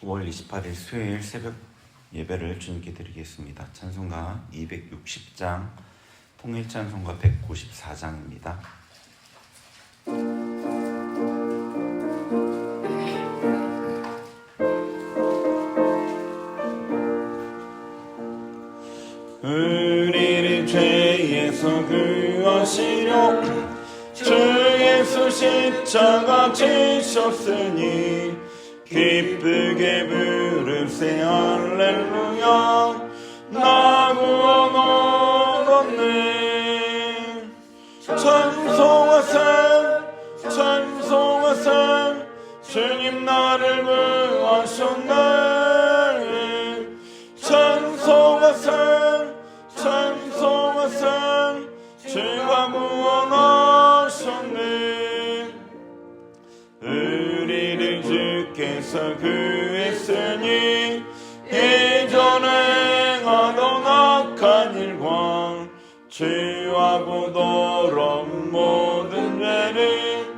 9월 28일 수요일 새벽 예배를 주님께 드리겠습니다. 찬송가 260장, 통일찬송가 194장입니다. 우리를 죄에서 구하시려 주 예수 십자가 지셨으니 기쁘게 부르세 할렐루야 나 구원 얻었네. 찬송하세 찬송하세 주님 나를 구하셨네. 찬송하세 찬송하세 주가 구원하셨네. 우리를 주께서 구했으니 이전에 행하던 악한 일과 죄하고 더러운 모든 죄를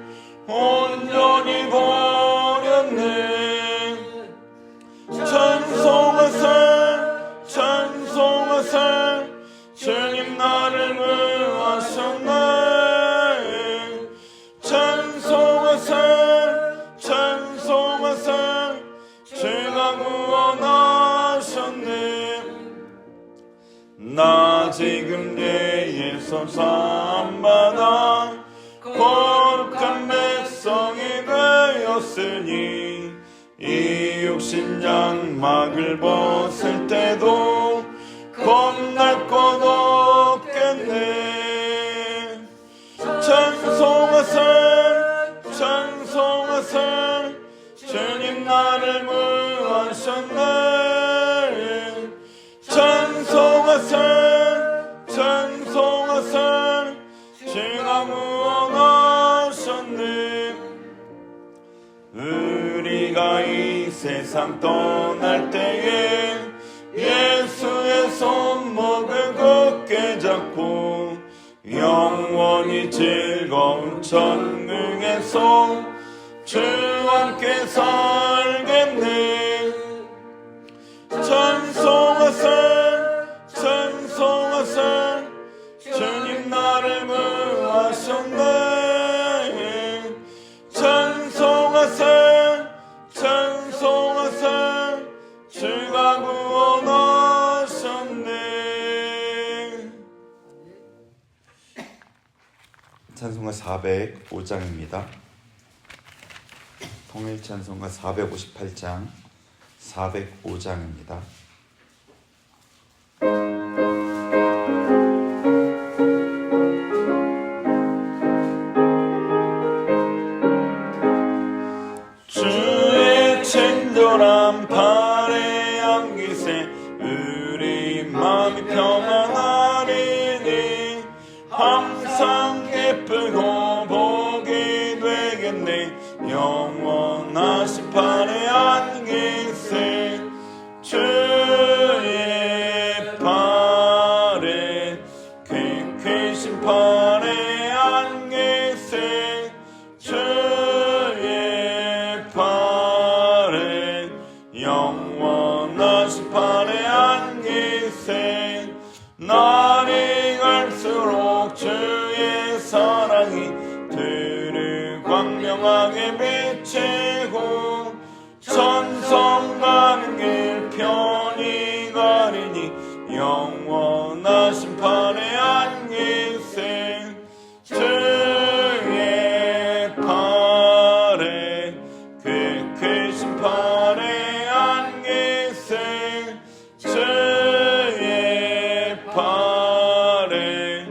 온전히 버렸네. 찬송하세 찬송하세 주님 나를 구하셨네. 찬송하세 찬송하세 주가 구원하셨네. 나 지금 죄에서 사함받아 거룩한 백성이 되었으니 이 육신 장막을 벗을 때도 겁날 것 없겠네. 찬송하세 찬송하세 주님 나를 구하셨네. 찬송하세 찬송하세 주가 구원하셨네. 우리가 이 세상 떠날 때에 예수의 손목을 굳게 잡고 영원히 즐거운 천국에서 주와 함께 살겠네. 찬송하세 찬송하세 주님 나를 구하셨네. 찬송하세 찬송하세 주가 구원하셨네. 찬송가 405장입니다. 통일찬송가 458장, 405장입니다. 주의 친절한 팔에 안기세 우리 마음이 평안하리니 항상 기쁘고 복이 되겠네. 영원하신 팔에 안기세 주의 팔에 크신 팔에 안기세 주의 팔에 영원하신 팔에 안기세. 날이 갈수록 주의 사랑이 들을 광명하게 비치고 천성 가는 길 편히 가리니 영원하신 팔에 안기세 주의 팔에 크신 팔에 안기세 주의 팔에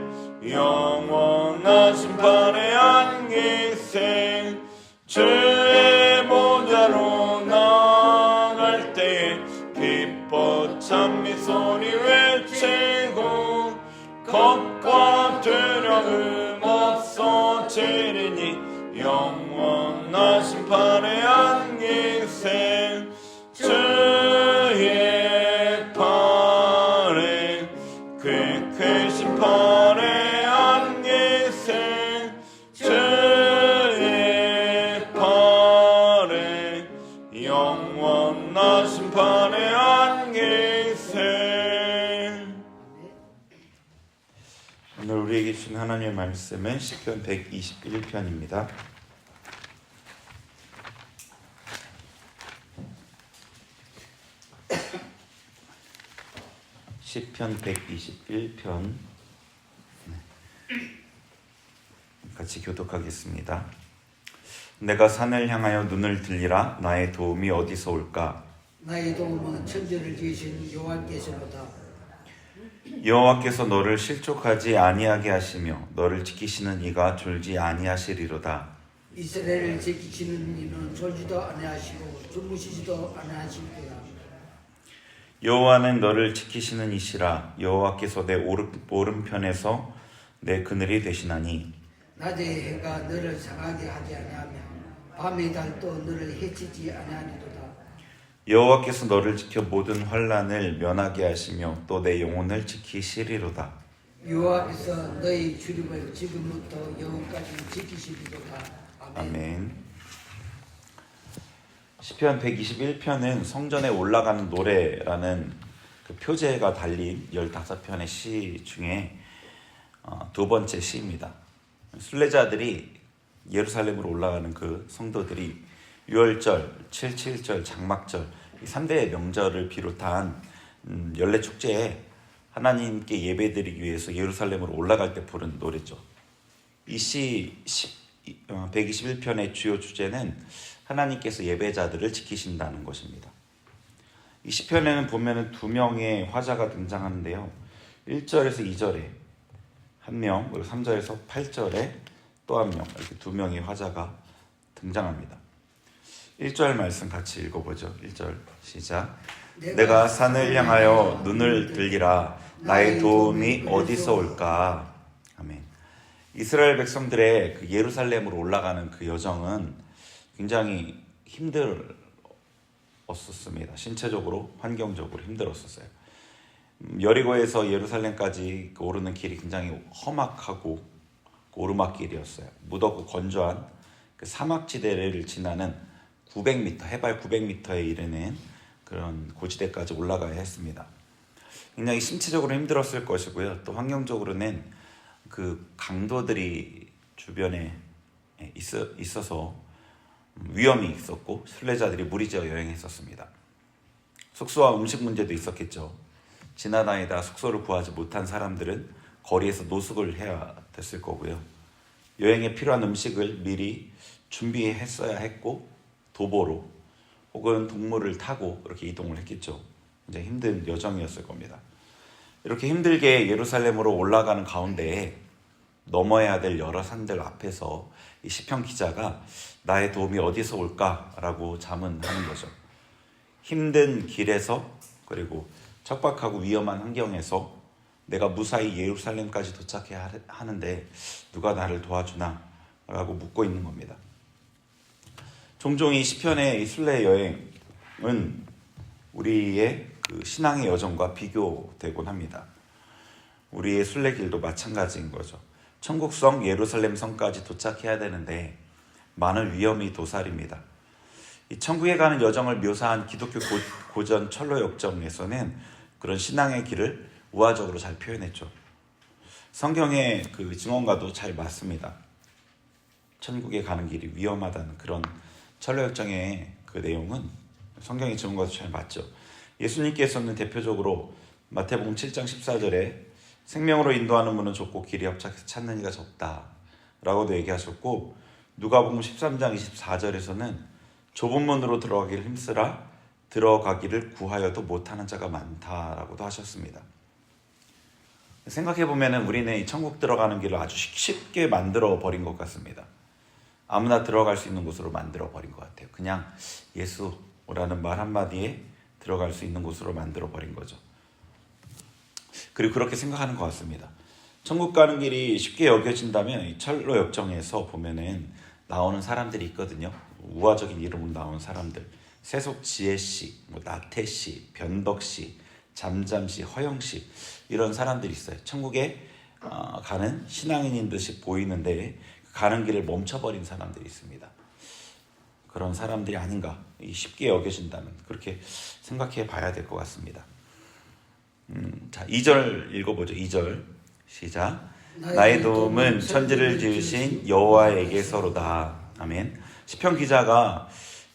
영원하신 팔에 안기세. 주의 보좌로 나갈 때에 기뻐 찬미 소리 외치고 겁과 두려움 없어지리니 영원하신 팔에 안기세 주의 팔에 크신 팔에 안기세 주의 팔에 영원하신 나 심판에 안 계세. 오늘 우리에게 주신 하나님의 말씀은 시편 121편입니다. 시편 121편 같이 교독하겠습니다. 내가 산을 향하여 눈을 들리라. 나의 도움이 어디서 올까? 나의 도움은 천지를 지으신 여호와께서로다. 여호와께서 너를 실족하지 아니하게 하시며 너를 지키시는 이가 졸지 아니하시리로다. 이스라엘을 지키시는 이는 졸지도 아니하시고 주무시지도 아니하시리라. 여호와는 너를 지키시는 이시라. 여호와께서 내 오른편에서 내 그늘이 되시나니 낮의 해가 너를 상하게 하지 아니하며 밤의 달도 너를 해치지 아니하리로다. 여호와께서 너를 지켜 모든 환난을 면하게 하시며 또 내 영혼을 지키시리로다. 여호와께서 너의 출입을 지금부터 영원까지 지키시리로다. 아멘. 시편 121편은 성전에 올라가는 노래라는 그 표제가 달린 15편의 시 중에 두 번째 시입니다. 순례자들이 예루살렘으로 올라가는 그 성도들이 유월절, 7.7절, 장막절 이 3대 명절을 비롯한 연례 축제에 하나님께 예배드리기 위해서 예루살렘으로 올라갈 때 부른 노래죠. 이 시 121편의 주요 주제는 하나님께서 예배자들을 지키신다는 것입니다. 이 시편에는 보면은 두 명의 화자가 등장하는데요. 1절에서 2절에 한 명, 그리고 3절에서 8절에 또 한 명, 이렇게 두 명의 화자가 등장합니다. 1절 말씀 같이 읽어보죠. 1절 시작. 내가 산을 향하여 눈을 들리라. 나의 도움이 어디서 올까? 아멘. 이스라엘 백성들의 그 예루살렘으로 올라가는 그 여정은 굉장히 힘들었습니다. 신체적으로, 환경적으로 힘들었었어요. 여리고에서 예루살렘까지 오르는 길이 굉장히 험악하고 오르막길이었어요. 무덥고 건조한 그 사막지대를 지나는 900m, 해발 900m에 이르는 그런 고지대까지 올라가야 했습니다. 굉장히 신체적으로 힘들었을 것이고요. 또 환경적으로는 그 강도들이 주변에 있어서 위험이 있었고 순례자들이 무리지어 여행했었습니다. 숙소와 음식 문제도 있었겠죠. 지나다니다 숙소를 구하지 못한 사람들은 거리에서 노숙을 해야 됐을 거고요. 여행에 필요한 음식을 미리 준비했어야 했고 도보로 혹은 동물을 타고 그렇게 이동을 했겠죠. 굉장히 힘든 여정이었을 겁니다. 이렇게 힘들게 예루살렘으로 올라가는 가운데에 넘어야 될 여러 산들 앞에서 이 시편 기자가 나의 도움이 어디서 올까라고 자문하는 거죠. 힘든 길에서 그리고 척박하고 위험한 환경에서 내가 무사히 예루살렘까지 도착해야 하는데 누가 나를 도와주나? 라고 묻고 있는 겁니다. 종종 이 시편의 이 순례 여행은 우리의 그 신앙의 여정과 비교되곤 합니다. 우리의 순례길도 마찬가지인 거죠. 천국성 예루살렘 성까지 도착해야 되는데 많은 위험이 도사립니다. 이 천국에 가는 여정을 묘사한 기독교 고전 철로 역정에서는 그런 신앙의 길을 우화적으로 잘 표현했죠. 성경의 그 증언과도 잘 맞습니다. 천국에 가는 길이 위험하다는 그런 철로 역정의 그 내용은 성경의 증언과도 잘 맞죠. 예수님께서는 대표적으로 마태복음 7장 14절에 생명으로 인도하는 문은 좁고 길이 협착해서 찾는 이가 적다 라고도 얘기하셨고, 누가복음 13장 24절에서는 좁은 문으로 들어가기를 힘쓰라 들어가기를 구하여도 못하는 자가 많다라고도 하셨습니다. 생각해보면 우리는 이 천국 들어가는 길을 아주 쉽게 만들어 버린 것 같습니다. 아무나 들어갈 수 있는 곳으로 만들어 버린 것 같아요. 그냥 예수라는 말 한마디에 들어갈 수 있는 곳으로 만들어 버린 거죠. 그리고 그렇게 생각하는 것 같습니다. 천국 가는 길이 쉽게 여겨진다면 이 철로 역정에서 보면은 나오는 사람들이 있거든요. 우화적인 이름으로 나오는 사람들. 세속 지혜씨, 나태씨, 변덕씨, 잠잠씨, 허영씨, 이런 사람들이 있어요. 천국에 가는 신앙인인 듯이 보이는데 가는 길을 멈춰버린 사람들이 있습니다. 그런 사람들이 아닌가 쉽게 여겨진다면 그렇게 생각해 봐야 될 것 같습니다. 자, 2절 읽어보죠. 2절 시작. 나의 도움은 천지를 지으신 여호와에게서로다. 아멘. 시편 기자가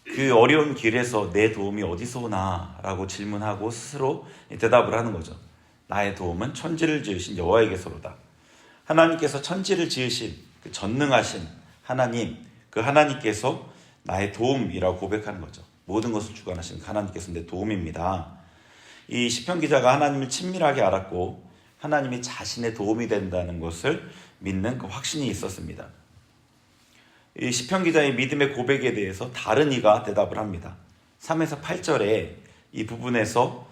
그 어려운 길에서 내 도움이 어디서 오나 라고 질문하고 스스로 대답을 하는 거죠. 나의 도움은 천지를 지으신 여호와에게서로다. 하나님께서 천지를 지으신 그 전능하신 하나님, 그 하나님께서 나의 도움이라고 고백하는 거죠. 모든 것을 주관하신 하나님께서 내 도움입니다. 이 시편 기자가 하나님을 친밀하게 알았고 하나님이 자신의 도움이 된다는 것을 믿는 그 확신이 있었습니다. 이 시편 기자의 믿음의 고백에 대해서 다른 이가 대답을 합니다. 3에서 8절에 이 부분에서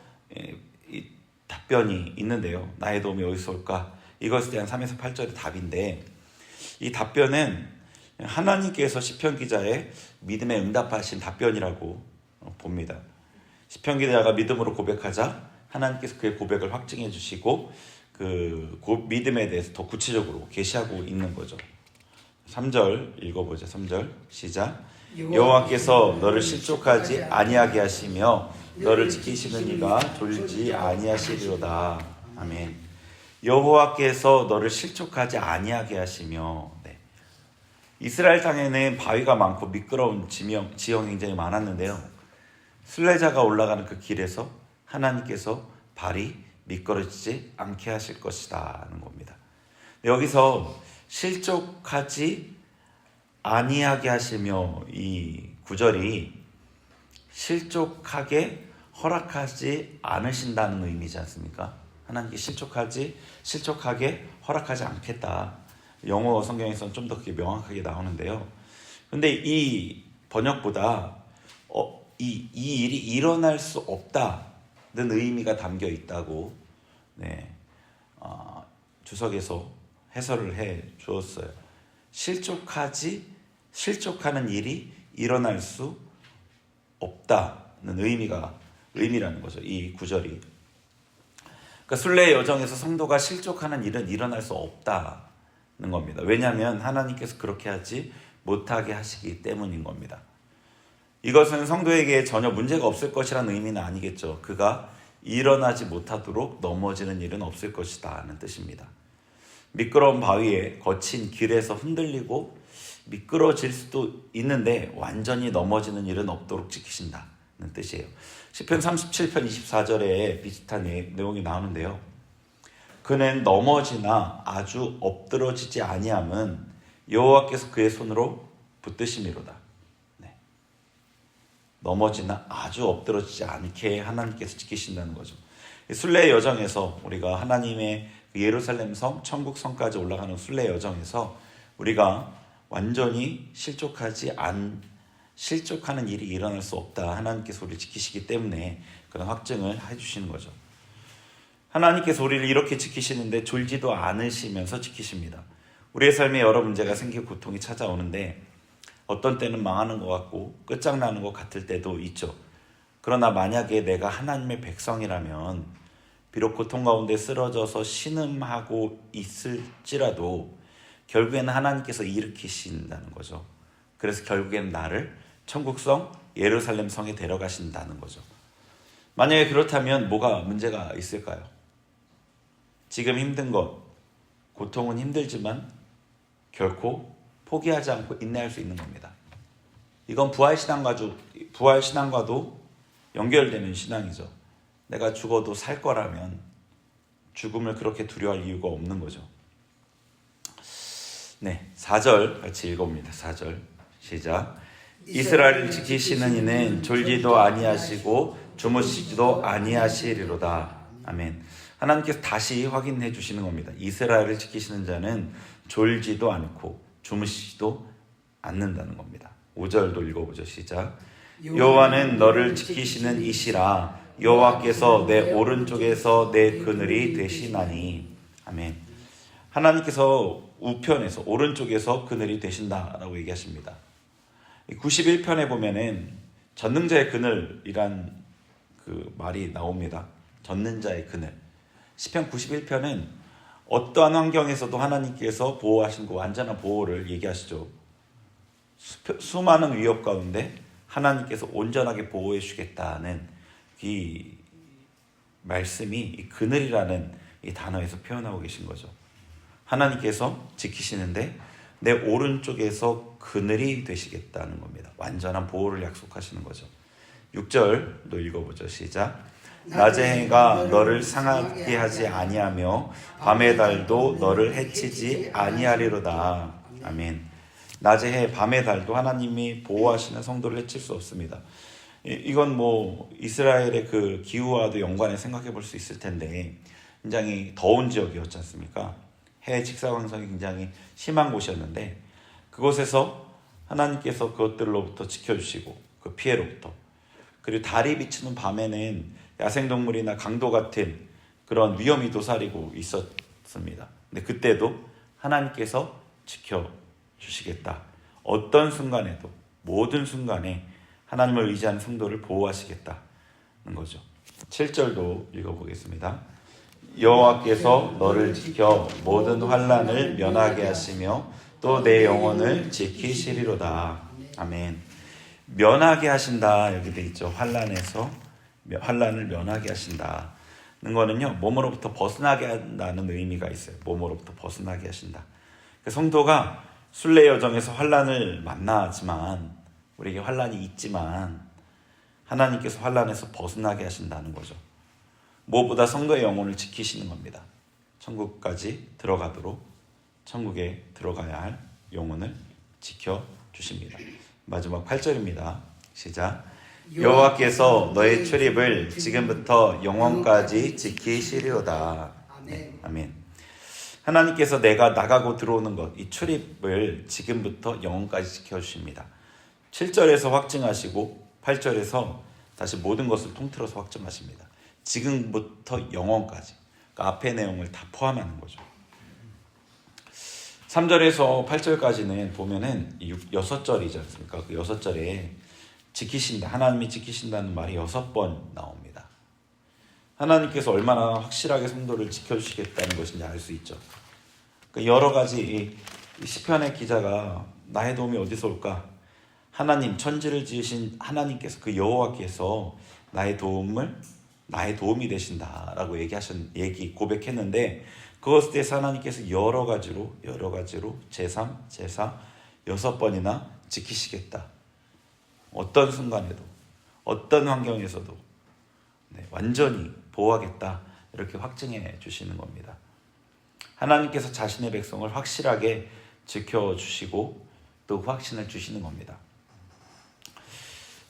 이 답변이 있는데요. 나의 도움이 어디서 올까? 이것에 대한 3에서 8절의 답인데, 이 답변은 하나님께서 시편 기자의 믿음에 응답하신 답변이라고 봅니다. 시편 기자가 믿음으로 고백하자 하나님께서 그의 고백을 확증해 주시고 그 믿음에 대해서 더 구체적으로 계시하고 있는 거죠. 3절 읽어보죠. 3절 시작. 여호와께서 너를 실족하지 아니하게 하시며 너를 지키시는 이가 졸지 아니하시리로다. 아멘. 여호와께서 너를 실족하지 아니하게 하시며. 네. 이스라엘 땅에는 바위가 많고 미끄러운 지형이 굉장히 많았는데요. 순례자가 올라가는 그 길에서 하나님께서 발이 미끄러지지 않게 하실 것이다 하는 겁니다. 여기서 실족하지 아니하게 하시며, 이 구절이 실족하게 허락하지 않으신다는 의미지 않습니까? 하나님께 실족하게 허락하지 않겠다. 영어 성경에서는 좀 더 그게 명확하게 나오는데요. 근데 이 번역보다 이 일이 일어날 수 없다는 의미가 담겨 있다고 주석에서 해설을 해 주었어요. 실족하는 일이 일어날 수 없다는 의미라는 거죠. 이 구절이. 그러니까 순례의 여정에서 성도가 실족하는 일은 일어날 수 없다는 겁니다. 왜냐하면 하나님께서 그렇게 하지 못하게 하시기 때문인 겁니다. 이것은 성도에게 전혀 문제가 없을 것이라는 의미는 아니겠죠. 그가 일어나지 못하도록 넘어지는 일은 없을 것이다는 뜻입니다. 미끄러운 바위에 거친 길에서 흔들리고 미끄러질 수도 있는데 완전히 넘어지는 일은 없도록 지키신다는 뜻이에요. 시편 37편 24절에 비슷한 내용이 나오는데요. 그는 넘어지나 아주 엎드러지지 아니함은 여호와께서 그의 손으로 붙드심이로다. 넘어지나 아주 엎드러지지 않게 하나님께서 지키신다는 거죠. 순례의 여정에서 우리가 하나님의 예루살렘 성, 천국 성까지 올라가는 순례 여정에서 우리가 완전히 실족하는 일이 일어날 수 없다. 하나님께서 우리를 지키시기 때문에 그런 확증을 해주시는 거죠. 하나님께서 우리를 이렇게 지키시는데 졸지도 않으시면서 지키십니다. 우리의 삶에 여러 문제가 생기고 고통이 찾아오는데 어떤 때는 망하는 것 같고 끝장나는 것 같을 때도 있죠. 그러나 만약에 내가 하나님의 백성이라면 비록 고통 가운데 쓰러져서 신음하고 있을지라도 결국에는 하나님께서 일으키신다는 거죠. 그래서 결국에는 나를 천국성 예루살렘 성에 데려가신다는 거죠. 만약에 그렇다면 뭐가 문제가 있을까요? 지금 힘든 것, 고통은 힘들지만 결코 포기하지 않고 인내할 수 있는 겁니다. 이건 부활신앙과도 연결되는 신앙이죠. 내가 죽어도 살 거라면 죽음을 그렇게 두려워할 이유가 없는 거죠. 네, 4절 같이 읽어봅니다. 4절 시작. 이스라엘을 지키시는 이는 졸지도 아니하시고 주무시지도 아니하시리로다. 아멘. 하나님께서 다시 확인해 주시는 겁니다. 이스라엘을 지키시는 자는 졸지도 않고 주무시지도 않는다는 겁니다. 5절도 읽어보죠. 시작. 여호와는 너를 지키시는 이시라. 여호와께서 내 오른쪽에서 내 그늘이 되시나니. 아멘. 하나님께서 우편에서 오른쪽에서 그늘이 되신다라고 얘기하십니다. 91편에 보면은 전능자의 그늘이란 그 말이 나옵니다. 전능자의 그늘. 시편 91편은 어떠한 환경에서도 하나님께서 보호하신 그 완전한 보호를 얘기하시죠. 수많은 위협 가운데 하나님께서 온전하게 보호해 주겠다는 이 말씀이 이 그늘이라는 이 단어에서 표현하고 계신 거죠. 하나님께서 지키시는데 내 오른쪽에서 그늘이 되시겠다는 겁니다. 완전한 보호를 약속하시는 거죠. 6절도 읽어보죠. 시작. 낮의 해가 너를 상하게 하지 아니하며 밤의 달도 너를 해치지 아니하리로다. 아멘. 낮의 해, 밤의 달도 하나님이 보호하시는 성도를 해칠 수 없습니다. 이건 뭐 이스라엘의 그 기후와도 연관해 생각해 볼 수 있을 텐데, 굉장히 더운 지역이었지 않습니까? 해 직사광선이 굉장히 심한 곳이었는데, 그곳에서 하나님께서 그것들로부터 지켜주시고 그 피해로부터, 그리고 달이 비치는 밤에는 야생동물이나 강도 같은 그런 위험이 도사리고 있었습니다. 근데 그때도 하나님께서 지켜주시겠다. 어떤 순간에도, 모든 순간에 하나님을 의지하는 성도를 보호하시겠다는 거죠. 7절도 읽어보겠습니다. 여호와께서 너를 지켜 모든 환난을 면하게 하시며 또 내 영혼을 지키시리로다. 아멘. 면하게 하신다, 여기 돼 있죠. 환난을 면하게 하신다는 거는요, 몸으로부터 벗어나게 한다는 의미가 있어요. 몸으로부터 벗어나게 하신다. 성도가 순례 여정에서 환난을 만나지만, 우리에게 환난이 있지만 하나님께서 환난에서 벗어나게 하신다는 거죠. 무엇보다 성도의 영혼을 지키시는 겁니다. 천국까지 들어가도록, 천국에 들어가야 할 영혼을 지켜주십니다. 마지막 8절입니다. 시작. 여호와께서 너의 출입을 지금부터 영원까지 지키시리로다. 네, 아멘. 하나님께서 내가 나가고 들어오는 것, 이 출입을 지금부터 영원까지 지켜주십니다. 7절에서 확증하시고 8절에서 다시 모든 것을 통틀어서 확증하십니다. 지금부터 영원까지. 그러니까 앞의 내용을 다 포함하는 거죠. 3절에서 8절까지는 보면은 6절이지 않습니까? 그 6절에 지키신다, 하나님이 지키신다는 말이 6번 나옵니다. 하나님께서 얼마나 확실하게 성도를 지켜주시겠다는 것인지 알 수 있죠. 그러니까 여러 가지 이 시편의 기자가 나의 도움이 어디서 올까? 하나님, 천지를 지으신 하나님께서, 그 여호와께서 나의 도움이 되신다라고 고백했는데, 그것에 대해서 하나님께서 여러 가지로 제3, 제4, 6번이나 지키시겠다. 어떤 순간에도, 어떤 환경에서도 완전히 보호하겠다, 이렇게 확증해 주시는 겁니다. 하나님께서 자신의 백성을 확실하게 지켜주시고 또 확신을 주시는 겁니다.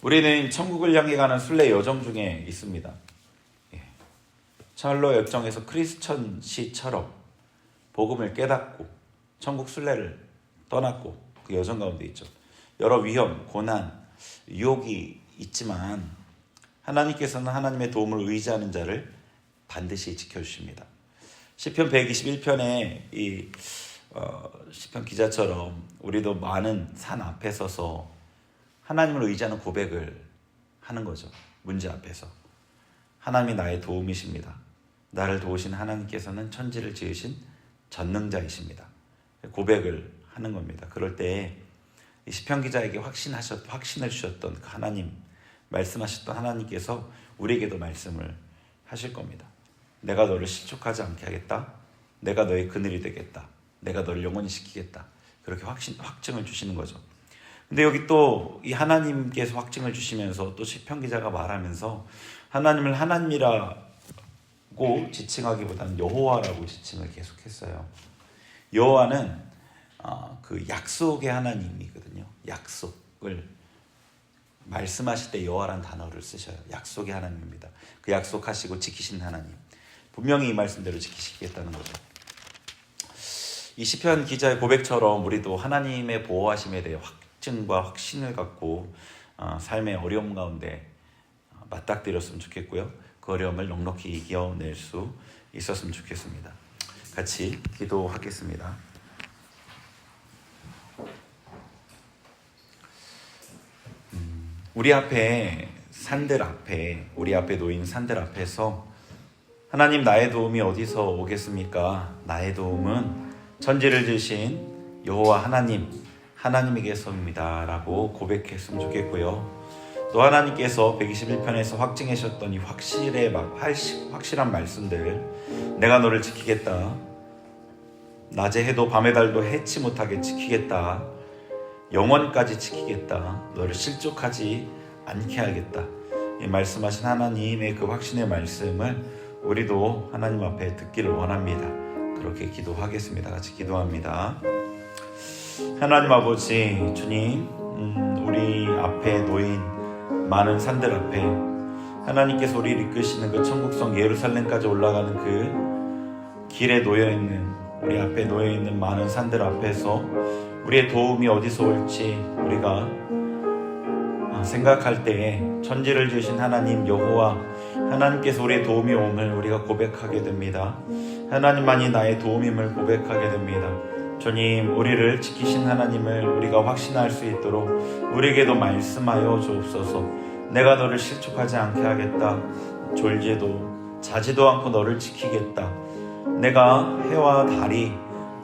우리는 천국을 향해 가는 순례 여정 중에 있습니다. 찰로 역정에서 크리스천 씨처럼 복음을 깨닫고 천국 순례를 떠났고 그 여정 가운데 있죠. 여러 위험, 고난, 유혹이 있지만 하나님께서는 하나님의 도움을 의지하는 자를 반드시 지켜주십니다. 시편 121편에 이 시편 기자처럼 우리도 많은 산 앞에 서서 하나님을 의지하는 고백을 하는 거죠. 문제 앞에서. 하나님이 나의 도움이십니다. 나를 도우신 하나님께서는 천지를 지으신 전능자이십니다. 고백을 하는 겁니다. 그럴 때 시편 기자에게 확신을 주셨던 그 하나님, 말씀하셨던 하나님께서 우리에게도 말씀을 하실 겁니다. 내가 너를 실족하지 않게 하겠다. 내가 너의 그늘이 되겠다. 내가 너를 영원히 지키겠다. 그렇게 확증을 주시는 거죠. 근데 여기 또 이 하나님께서 확증을 주시면서 또 시편 기자가 말하면서 하나님을 하나님이라고 지칭하기보다는 여호와라고 지칭을 계속했어요. 여호와는 그 약속의 하나님이거든요. 약속을 말씀하실 때 여호와라는 단어를 쓰셔요. 약속의 하나님입니다. 그 약속하시고 지키신 하나님. 분명히 이 말씀대로 지키시겠다는 거죠. 이 시편 기자의 고백처럼 우리도 하나님의 보호하심에 대해 확증과 확신을 갖고 삶의 어려움 가운데 맞닥뜨렸으면 좋겠고요. 그 어려움을 넉넉히 이겨낼 수 있었으면 좋겠습니다. 같이 기도하겠습니다. 우리 앞에 놓인 산들 앞에서 하나님, 나의 도움이 어디서 오겠습니까? 나의 도움은 천지를 지으신 여호와 하나님에게서입니다 라고 고백했으면 좋겠고요. 또 하나님께서 121편에서 확증하셨던 이 확실한 말씀들, 내가 너를 지키겠다, 낮에 해도 밤에 달도 해치 못하게 지키겠다, 영원까지 지키겠다, 너를 실족하지 않게 하겠다, 이 말씀하신 하나님의 그 확신의 말씀을 우리도 하나님 앞에 듣기를 원합니다. 그렇게 기도하겠습니다. 같이 기도합니다. 하나님 아버지, 주님, 우리 앞에 놓인 많은 산들 앞에 하나님께서 우리를 이끄시는 그 천국성 예루살렘까지 올라가는 그 길에 놓여있는, 우리 앞에 놓여있는 많은 산들 앞에서 우리의 도움이 어디서 올지 우리가 생각할 때에 천지를 지으신 하나님 여호와 하나님께서 우리의 도움이 옴을 우리가 고백하게 됩니다. 하나님만이 나의 도움임을 고백하게 됩니다. 주님, 우리를 지키신 하나님을 우리가 확신할 수 있도록 우리에게도 말씀하여 주옵소서. 내가 너를 실족하지 않게 하겠다. 졸지도 자지도 않고 너를 지키겠다. 내가 해와 달이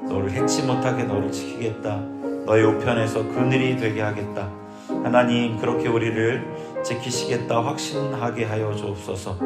너를 해치 못하게 너를 지키겠다. 너의 우편에서 그늘이 되게 하겠다. 하나님, 그렇게 우리를 지키시겠다 확신하게 하여 주옵소서.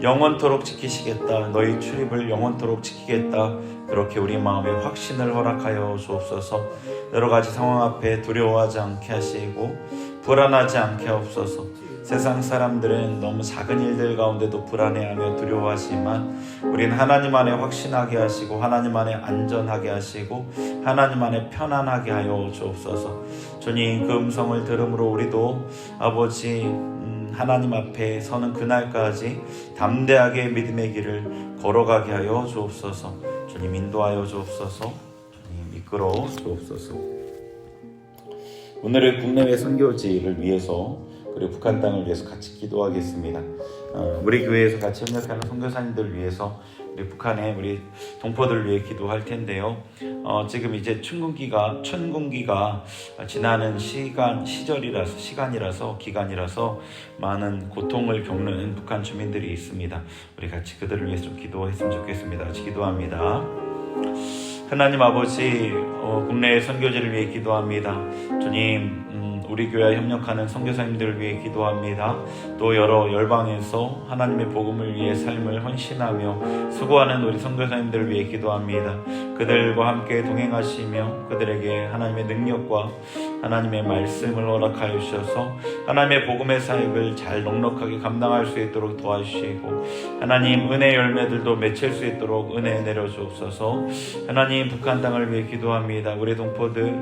영원토록 지키시겠다. 너희 출입을 영원토록 지키겠다. 그렇게 우리 마음에 확신을 허락하여 주옵소서. 여러 가지 상황 앞에 두려워하지 않게 하시고 불안하지 않게 하옵소서. 세상 사람들은 너무 작은 일들 가운데도 불안해하며 두려워하지만 우리는 하나님 안에 확신하게 하시고 하나님 안에 안전하게 하시고 하나님 안에 편안하게 하여 주옵소서. 주님, 그 음성을 들음으로 우리도 아버지 하나님 앞에 서는 그날까지 담대하게 믿음의 길을 걸어가게 하여 주옵소서. 주님, 인도하여 주옵소서. 주님, 이끌어 주옵소서. 오늘의 국내외 선교지를 위해서 그리고 북한 땅을 위해서 같이 기도하겠습니다. 우리 교회에서 같이 협력하는 선교사님들을 위해서 우리 북한의 우리 동포들을 위해 기도할 텐데요. 지금 이제 춘궁기가 지나는 기간이라서 많은 고통을 겪는 북한 주민들이 있습니다. 우리 같이 그들을 위해서 좀 기도했으면 좋겠습니다. 같이 기도합니다. 하나님 아버지, 국내의 선교지를 위해 기도합니다. 주님, 우리 교회와 협력하는 선교사님들을 위해 기도합니다. 또 여러 열방에서 하나님의 복음을 위해 삶을 헌신하며 수고하는 우리 선교사님들을 위해 기도합니다. 그들과 함께 동행하시며 그들에게 하나님의 능력과 하나님의 말씀을 허락하여 주셔서 하나님의 복음의 사역을 잘 넉넉하게 감당할 수 있도록 도와주시고 하나님, 은혜의 열매들도 맺힐 수 있도록 은혜 내려주옵소서. 하나님, 북한 땅을 위해 기도합니다. 우리 동포들,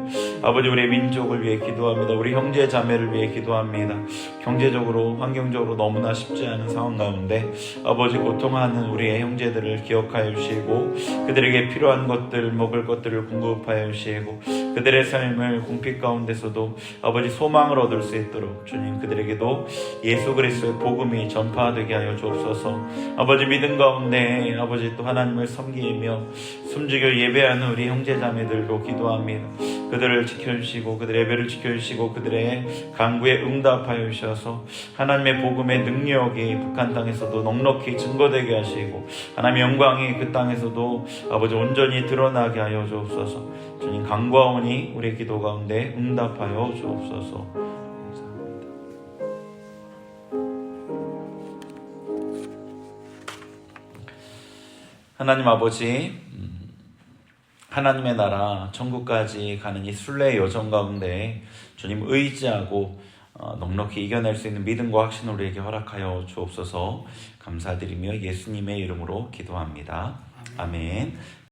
아버지, 우리 민족을 위해 기도합니다. 우리 형제 자매를 위해 기도합니다. 경제적으로, 환경적으로 너무나 쉽지 않은 상황 가운데 아버지, 고통하는 우리의 형제들을 기억하여 주시고 그들에게 필요한 것들, 먹을 것들을 공급하여 주시고 그들의 삶을 궁핍 가운데서도 아버지 소망을 얻을 수 있도록 주님, 그들에게도 예수 그리스도의 복음이 전파되게 하여 주옵소서. 아버지, 믿음 가운데 아버지 또 하나님을 섬기며 숨죽여 예배하는 우리 형제 자매들도 기도합니다. 그들을 지켜주시고 그들의 예배를 지켜주시고 그들의 간구에 응답하여 주셔서 하나님의 복음의 능력이 북한 땅에서도 넉넉히 증거되게 하시고 하나님의 영광이 그 땅에서도 아버지 온전히 드러나게 하여 주옵소서. 주님, 간구하오니 우리의 기도 가운데 응답하여 주옵소서. 감사합니다. 하나님 아버지, 하나님의 나라 천국까지 가는 이 순례의 여정 가운데 주님 의지하고 넉넉히 이겨낼 수 있는 믿음과 확신을 우리에게 허락하여 주옵소서. 감사드리며 예수님의 이름으로 기도합니다. 아멘.